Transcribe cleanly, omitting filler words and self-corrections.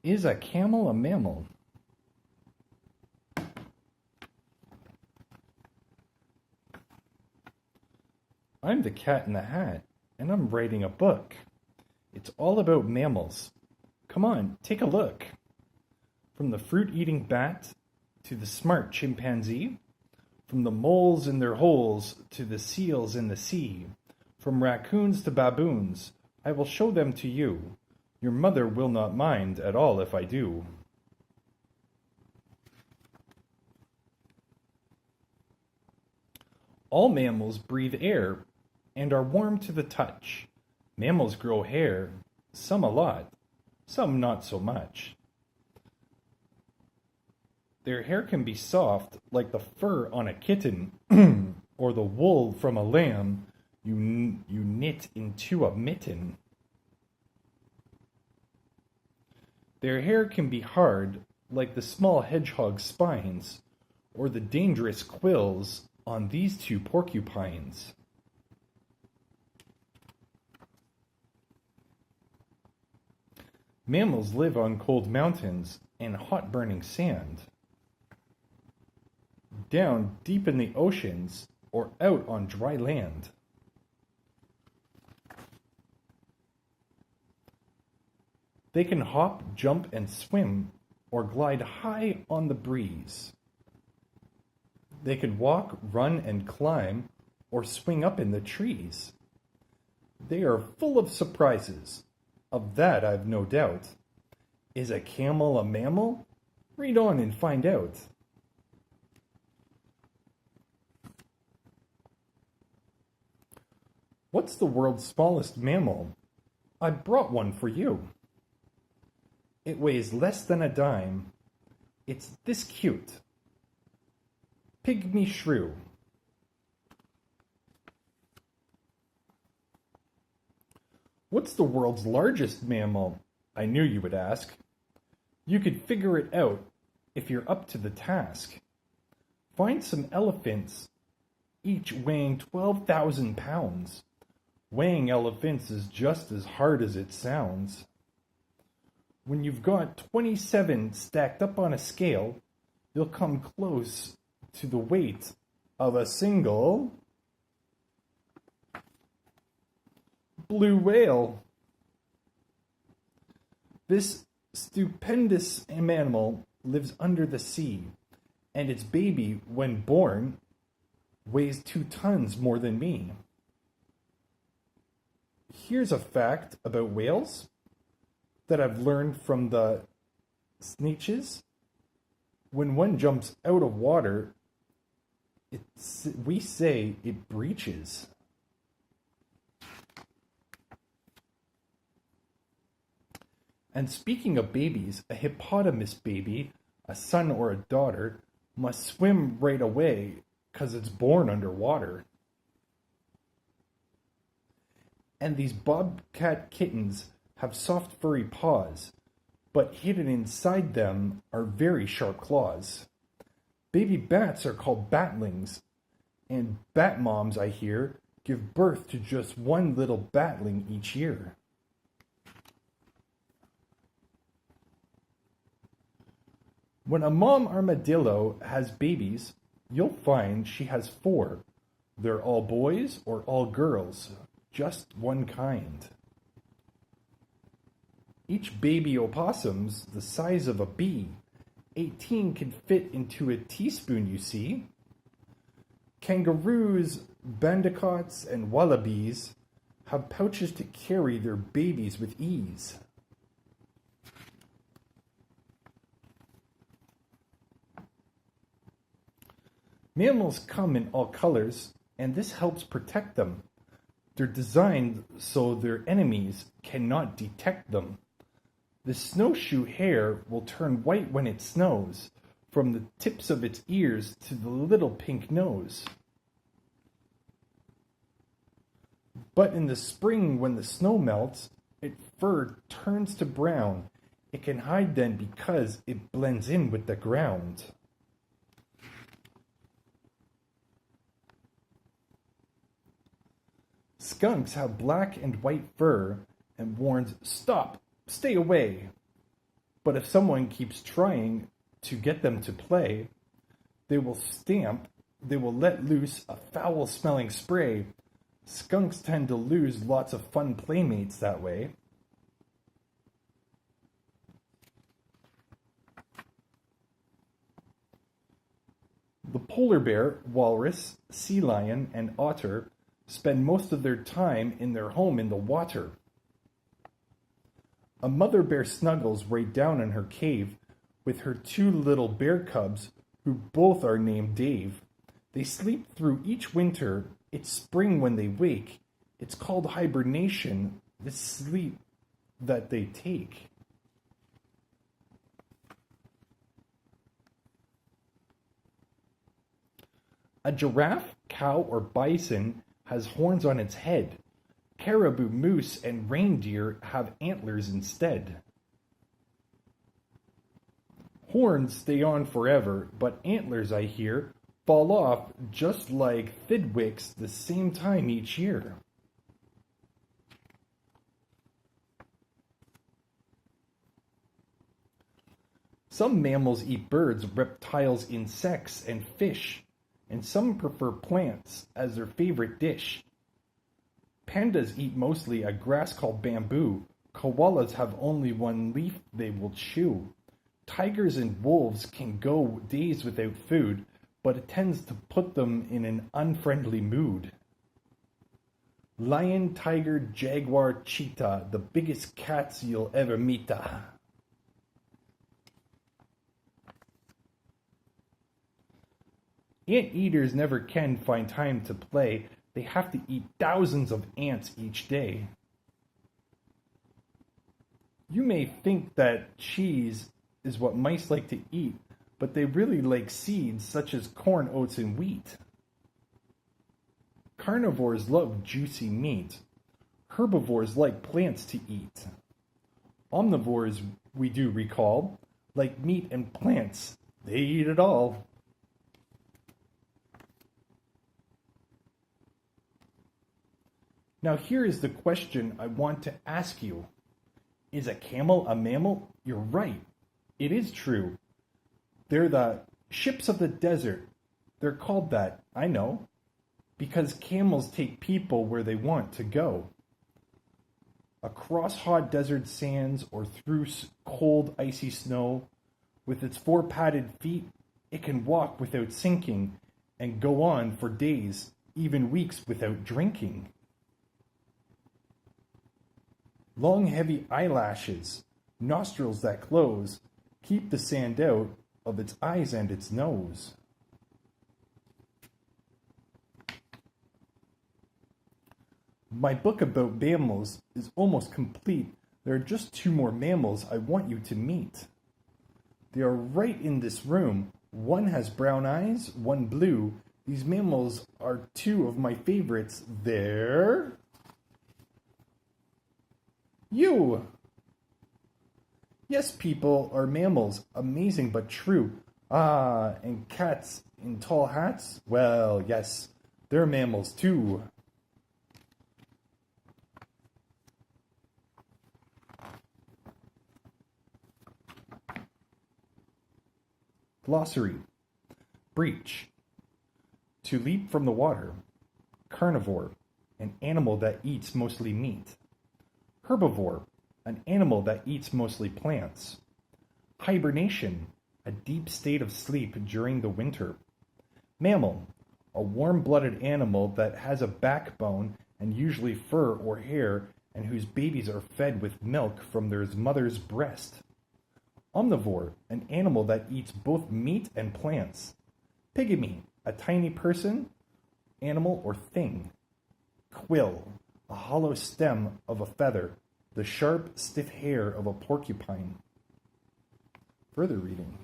Is a camel a mammal? I'm the Cat in the Hat, and I'm writing a book. It's all about mammals. Come on, take a look. From the fruit-eating bat to the smart chimpanzee, from the moles in their holes to the seals in the sea, from raccoons to baboons, I will show them to you. Your mother will not mind at all if I do. All mammals breathe air and are warm to the touch. Mammals grow hair, some a lot, some not so much. Their hair can be soft like the fur on a kitten or the wool from a lamb you knit into a mitten. Their hair can be hard like the small hedgehog's spines or the dangerous quills on these two porcupines. Mammals live on cold mountains and hot burning sand, down deep in the oceans or out on dry land. They can hop, jump, and swim, or glide high on the breeze. They can walk, run, and climb, or swing up in the trees. They are full of surprises. Of that I've no doubt. Is a camel a mammal? Read on and find out. What's the world's smallest mammal? I brought one for you. It weighs less than a dime. It's this cute. Pygmy shrew. What's the world's largest mammal? I knew you would ask. You could figure it out if you're up to the task. Find some elephants, each weighing 12,000 pounds. Weighing elephants is just as hard as it sounds. When you've got 27 stacked up on a scale, you'll come close to the weight of a single blue whale. This stupendous animal lives under the sea, and its baby, when born, weighs 2 tons more than me. Here's a fact about whales that I've learned from the sneetches. When one jumps out of water, we say it breaches. And speaking of babies, a hippopotamus baby, a son or a daughter, must swim right away because it's born underwater. And these bobcat kittens have soft furry paws, but hidden inside them are very sharp claws. Baby bats are called batlings, and bat moms, I hear, give birth to just one little batling each year. When a mom armadillo has babies, you'll find she has 4. They're all boys or all girls, just one kind. Each baby opossum's the size of a bee. 18 can fit into a teaspoon, you see. Kangaroos, bandicoots, and wallabies have pouches to carry their babies with ease. Mammals come in all colors, and this helps protect them. They're designed so their enemies cannot detect them. The snowshoe hare will turn white when it snows, from the tips of its ears to the little pink nose. But in the spring, when the snow melts, its fur turns to brown. It can hide then because it blends in with the ground. Skunks have black and white fur and warns, "Stop, stay away." But if someone keeps trying to get them to play, they will stamp, they will let loose a foul-smelling spray. Skunks tend to lose lots of fun playmates that way. The polar bear, walrus, sea lion, and otter spend most of their time in their home in the water. A mother bear snuggles right down in her cave with her two little bear cubs, who both are named Dave. They sleep through each winter. It's spring when they wake. It's called hibernation, the sleep that they take. A giraffe, cow, or bison has horns on its head. Caribou, moose, and reindeer have antlers instead. Horns stay on forever, but antlers, I hear, fall off just like Thidwicks the same time each year. Some mammals eat birds, reptiles, insects, and fish, and some prefer plants as their favorite dish. Pandas eat mostly a grass called bamboo. Koalas have only one leaf they will chew. Tigers and wolves can go days without food, but it tends to put them in an unfriendly mood. Lion, tiger, jaguar, cheetah, the biggest cats you'll ever meet. Anteaters never can find time to play. They have to eat thousands of ants each day. You may think that cheese is what mice like to eat, but they really like seeds such as corn, oats, and wheat. Carnivores love juicy meat. Herbivores like plants to eat. Omnivores, we do recall, like meat and plants. They eat it all. Now here is the question I want to ask you. Is a camel a mammal? You're right. It is true. They're the ships of the desert. They're called that, I know, because camels take people where they want to go. Across hot desert sands or through cold, icy snow, with its four padded feet, it can walk without sinking and go on for days, even weeks without drinking. Long, heavy eyelashes, nostrils that close, keep the sand out of its eyes and its nose. My book about mammals is almost complete. There are just two more mammals I want you to meet. They are right in this room. One has brown eyes, one blue. These mammals are two of my favorites. They're you! Yes, people are mammals, amazing but true. Ah, and cats in tall hats? Well, yes, they're mammals too. Glossary. Breach. To leap from the water. Carnivore. An animal that eats mostly meat. Herbivore, an animal that eats mostly plants. Hibernation, a deep state of sleep during the winter. Mammal, a warm-blooded animal that has a backbone and usually fur or hair and whose babies are fed with milk from their mother's breast. Omnivore, an animal that eats both meat and plants. Pygmy, a tiny person, animal, or thing. Quill, a hollow stem of a feather, the sharp, stiff hair of a porcupine. Further reading.